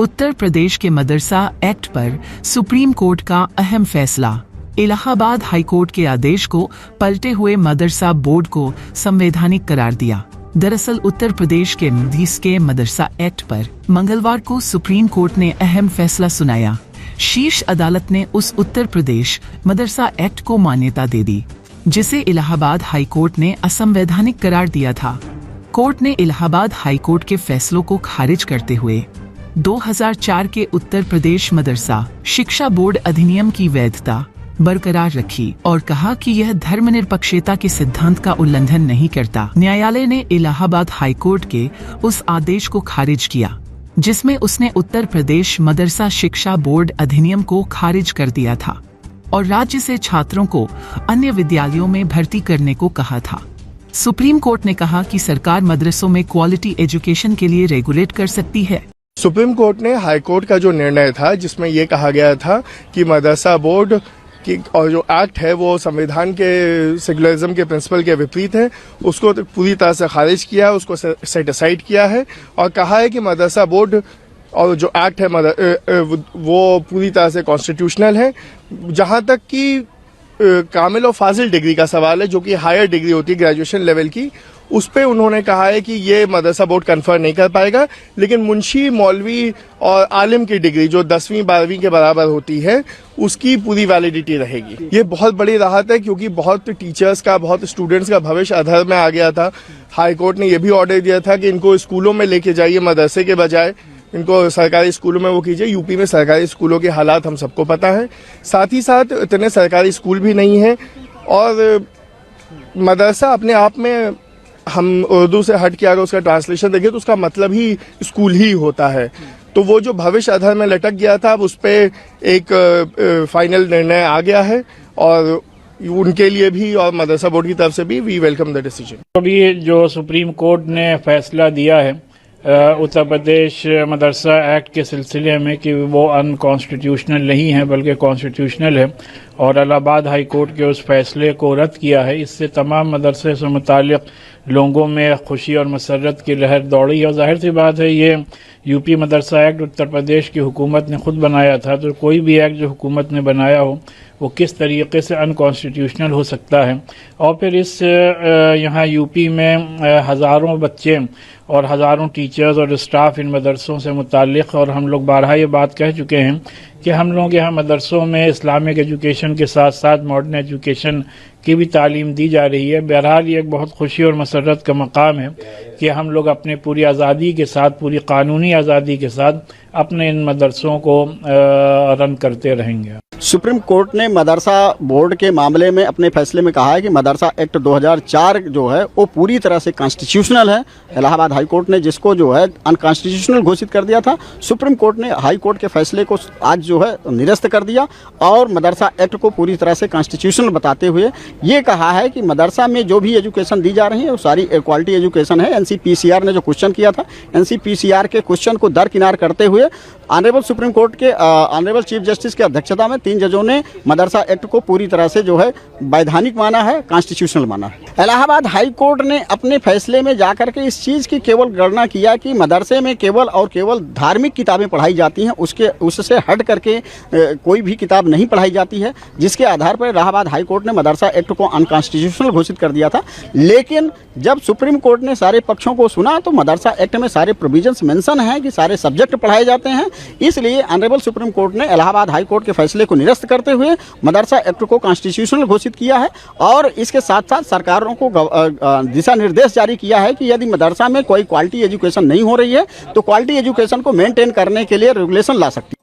उत्तर प्रदेश के मदरसा एक्ट पर supreme court का अहम फैसला। इलाहाबाद हाईकोर्ट के आदेश को पलटे हुए मदरसा बोर्ड को संवैधानिक करार दिया। दरअसल उत्तर प्रदेश के मदीस के मदरसा एक्ट पर मंगलवार को सुप्रीम कोर्ट ने अहम फैसला सुनाया। शीर्ष अदालत ने उस उत्तर प्रदेश मदरसा एक्ट को मान्यता दे दी, जिसे इलाहाबाद हाईकोर्ट ने असंवैधानिक करार दिया था। कोर्ट ने इलाहाबाद हाईकोर्ट के फैसलों को खारिज करते हुए 2004 के उत्तर प्रदेश मदरसा शिक्षा बोर्ड अधिनियम की वैधता बरकरार रखी और कहा कि यह धर्मनिरपेक्षता के सिद्धांत का उल्लंघन नहीं करता। न्यायालय ने इलाहाबाद हाईकोर्ट के उस आदेश को खारिज किया, जिसमें उसने उत्तर प्रदेश मदरसा शिक्षा बोर्ड अधिनियम को खारिज कर दिया था और राज्य से छात्रों को अन्य विद्यालयों में भर्ती करने को कहा था। सुप्रीम कोर्ट ने कहा कि सरकार मदरसों में क्वालिटी एजुकेशन के लिए रेगुलेट कर सकती है। सुप्रीम कोर्ट ने हाई कोर्ट का जो निर्णय था, जिसमें ये कहा गया था कि मदरसा बोर्ड की और जो एक्ट है वो संविधान के सेक्युलरिज्म के प्रिंसिपल के विपरीत है, उसको पूरी तरह से खारिज किया है, उसको सेट असाइड किया है और कहा है कि मदरसा बोर्ड और जो एक्ट है वो पूरी तरह से कॉन्स्टिट्यूशनल है। जहां तक कि कामिल और फाजिल डिग्री का सवाल है, जो कि हायर डिग्री होती है ग्रेजुएशन लेवल की, उस पे उन्होंने कहा है कि ये मदरसा बोर्ड कन्फर नहीं कर पाएगा, लेकिन मुंशी, मौलवी और आलिम की डिग्री जो 10वीं 12वीं के बराबर होती है, उसकी पूरी वैलिडिटी रहेगी। ये बहुत बड़ी राहत है, क्योंकि बहुत टीचर्स का, बहुत स्टूडेंट्स का भविष्य अधर में आ गया था। हाई कोर्ट ने यह भी ऑर्डर दिया था कि इनको स्कूलों में लेके जाइए, मदरसे के बजाय इनको सरकारी स्कूलों में वो कीजिए। यूपी में सरकारी स्कूलों के हालात हम सबको पता है। साथ ही साथ इतने सरकारी स्कूल भी नहीं है और मदरसा अपने आप में, हम उर्दू से हट के अगर उसका ट्रांसलेशन देखें तो उसका मतलब ही स्कूल ही होता है। तो वो जो भविष्य अधर में लटक गया था, अब उस पर एक फाइनल निर्णय आ गया है और उनके लिए भी और मदरसा बोर्ड की तरफ से भी वी वेलकम द डिसीजन। अभी जो सुप्रीम कोर्ट ने फैसला दिया है उत्तर प्रदेश मदरसा एक्ट के सिलसिले में कि वो अनकॉन्स्टिट्यूशनल नहीं है बल्कि कॉन्स्टिट्यूशनल है, और इलाहाबाद हाई कोर्ट के उस फैसले को रद्द किया है, इससे तमाम मदरसे से मुताल्लिक लोगों में खुशी और मसरत की लहर दौड़ी है। और जाहिर सी बात है, ये यूपी मदरसा एक्ट उत्तर प्रदेश की हुकूमत ने खुद बनाया था, तो कोई भी एक्ट जो हुकूमत ने बनाया हो वो किस तरीके से अनकॉन्स्टिट्यूशनल हो सकता है। और फिर इस यहाँ यूपी में हज़ारों बच्चे और हज़ारों टीचर्स और स्टाफ इन मदरसों से मुताल्लिक़, और हम लोग बारहा ये बात कह चुके हैं कि हम लोग यहाँ मदरसों में इस्लामिक एजुकेशन के साथ साथ मॉडर्न एजुकेशन की भी तालीम दी जा रही है। बहरहाल ये एक बहुत खुशी और मसरत का मकाम है कि हम लोग अपने पूरी आज़ादी के साथ, पूरी कानूनी आज़ादी के साथ अपने इन मदरसों को रन करते रहेंगे। सुप्रीम कोर्ट ने मदरसा बोर्ड के मामले में अपने फैसले में कहा है कि मदरसा एक्ट 2004 जो है वो पूरी तरह से कॉन्स्टिट्यूशनल है। इलाहाबाद हाई कोर्ट ने जिसको जो है अनकॉन्स्टिट्यूशनल घोषित कर दिया था, सुप्रीम कोर्ट ने हाई कोर्ट के फैसले को आज जो है निरस्त कर दिया और मदरसा एक्ट को पूरी तरह से कॉन्स्टिट्यूशनल बताते हुए ये कहा है कि मदरसा में जो भी एजुकेशन दी जा रही है वो सारी क्वालिटी एजुकेशन है। NCPCR ने जो क्वेश्चन किया था, NCPCR के क्वेश्चन को दरकिनार करते हुए ऑनरेबल सुप्रीम कोर्ट के ऑनरेबल चीफ जस्टिस की अध्यक्षता में 3 जजों ने मदरसा एक्ट को पूरी तरह से जो है वैधानिक माना है, कॉन्स्टिट्यूशनल माना है। इलाहाबाद हाई कोर्ट ने अपने फैसले में जाकर के इस चीज़ की केवल गणना किया कि मदरसे में केवल और केवल धार्मिक किताबें पढ़ाई जाती हैं, उससे हट करके कोई भी किताब नहीं पढ़ाई जाती है, जिसके आधार पर इलाहाबाद हाई कोर्ट ने मदरसा एक्ट को अनकॉन्स्टिट्यूशनल घोषित कर दिया था। लेकिन जब सुप्रीम कोर्ट ने सारे पक्षों को सुना तो मदरसा एक्ट में सारे प्रोविजंस मेंशन हैं कि सारे सब्जेक्ट पढ़ाए जाते हैं, इसलिए ऑनरेबल सुप्रीम कोर्ट ने इलाहाबाद हाई कोर्ट के फैसले को निरस्त करते हुए मदरसा एक्ट को कॉन्स्टिट्यूशनल घोषित किया है और इसके साथ साथ सरकारों को दिशा निर्देश जारी किया है कि यदि मदरसा में कोई क्वालिटी एजुकेशन नहीं हो रही है तो क्वालिटी एजुकेशन को मेंटेन करने के लिए रेगुलेशन ला सकती है।